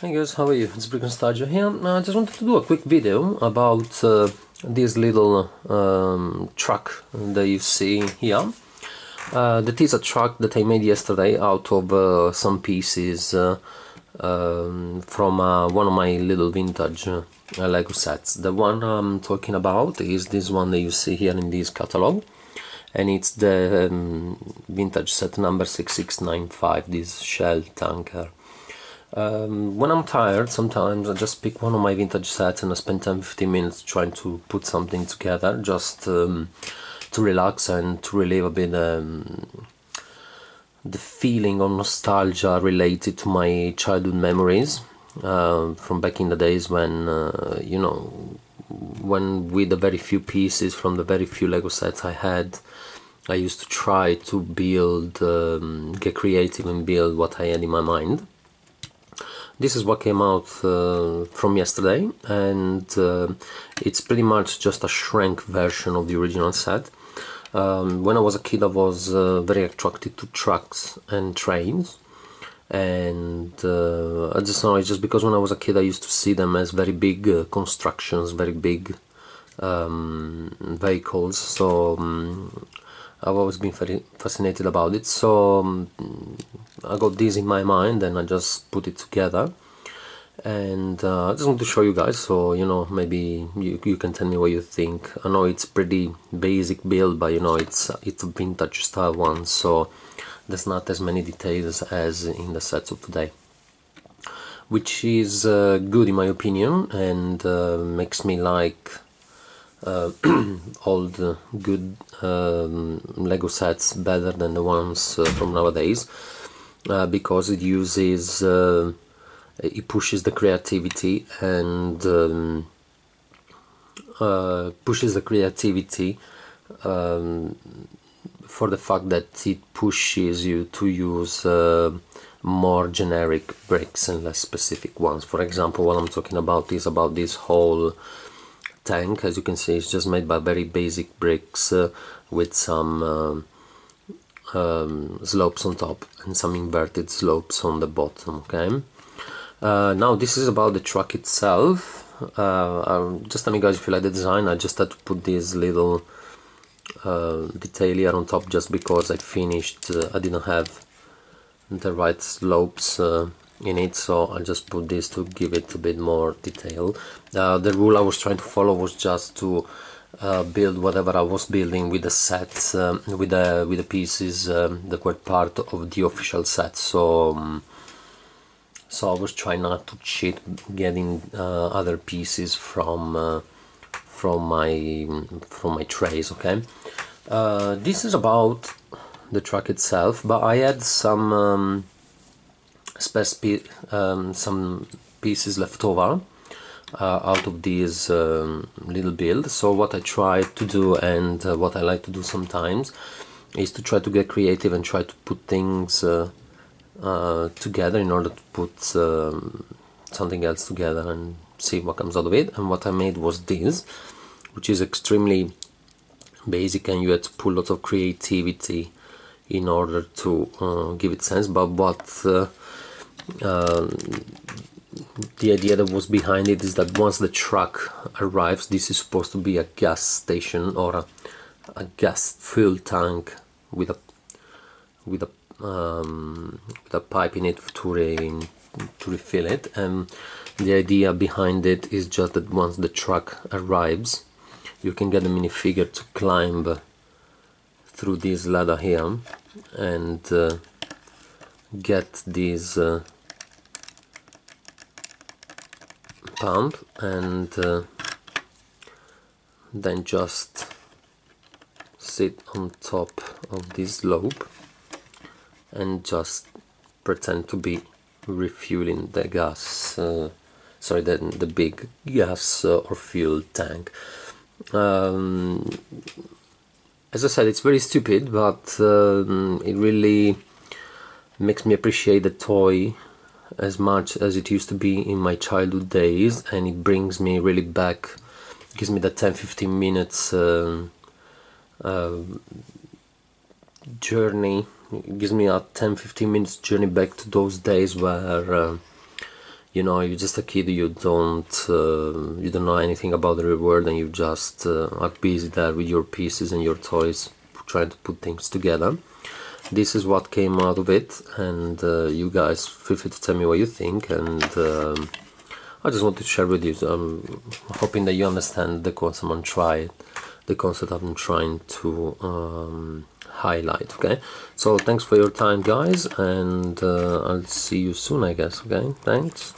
Hey guys, how are you? It's Nostalgia here. I just wanted to do a quick video about this little truck that you see here. That is a truck that I made yesterday out of some pieces from one of my little vintage Lego sets. The one I'm talking about is this one that you see here in this catalog, and it's the vintage set number 6695, this shell tanker. When I'm tired, sometimes I just pick one of my vintage sets and I spend 10-15 minutes trying to put something together, just to relax and to relieve a bit the feeling of nostalgia related to my childhood memories from back in the days when, when with the very few pieces from the very few Lego sets I had, I used to try to build, get creative and build what I had in my mind. This is what came out from yesterday, and it's pretty much just a shrunk version of the original set. When I was a kid, I was very attracted to trucks and trains, and I just know it's just because when I was a kid I used to see them as very big constructions, very big vehicles, so I've always been very fascinated about it. So I got this in my mind and I just put it together, and I just want to show you guys, so maybe you can tell me what you think. I know it's pretty basic build, but it's a vintage style one, so there's not as many details as in the sets of today, which is good in my opinion, and makes me like old good Lego sets better than the ones from nowadays, because it uses it pushes the creativity and pushes the creativity for the fact that it pushes you to use more generic bricks and less specific ones. For example, what I'm talking about is about this whole tank. As you can see, it's just made by very basic bricks with some slopes on top and some inverted slopes on the bottom. Okay, now this is about the truck itself. Just tell me guys if you like the design. I just had to put this little detail here on top just because I finished, I didn't have the right slopes in it, so I just put this to give it a bit more detail. The rule I was trying to follow was just to build whatever I was building with the sets, with the pieces that were part of the official set. So I was trying not to cheat getting other pieces from my trays. Okay, this is about the truck itself, but I had some some pieces left over out of these little build. So what I try to do, and what I like to do sometimes, is to try to get creative and try to put things together in order to put something else together and see what comes out of it. And what I made was this, which is extremely basic, and you had to put lots of creativity in order to give it sense. But what the idea that was behind it is that once the truck arrives, this is supposed to be a gas station or a gas fuel tank with a pipe in it to refill it. And the idea behind it is just that once the truck arrives, you can get the minifigure to climb through this ladder here and get this pump, and then just sit on top of this slope and just pretend to be refueling the gas, sorry, the big gas or fuel tank. As I said, it's very stupid, but it really makes me appreciate the toy as much as it used to be in my childhood days, and it brings me really back, gives me that 10-15 minutes journey. It gives me a 10-15 minutes journey back to those days where you know, you're just a kid, you don't know anything about the real world, and you just are busy there with your pieces and your toys, trying to put things together. This is what came out of it, and you guys feel free to tell me what you think, and I just wanted to share with you. I'm hoping that you understand the concept I'm trying to highlight. Okay, so thanks for your time, guys, and I'll see you soon, I guess. Okay, thanks.